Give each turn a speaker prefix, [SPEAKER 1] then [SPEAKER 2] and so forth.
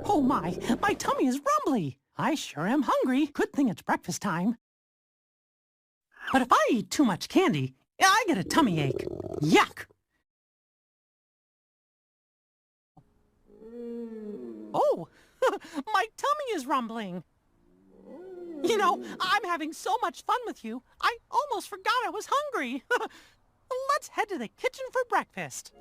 [SPEAKER 1] Oh my tummy is rumbly. I sure am hungry. Good thing it's breakfast time. But if I eat too much candy, I get a tummy ache. Yuck! Oh, my tummy is rumbling. You know, I'm having so much fun with you, I almost forgot I was hungry. Let's head to the kitchen for breakfast.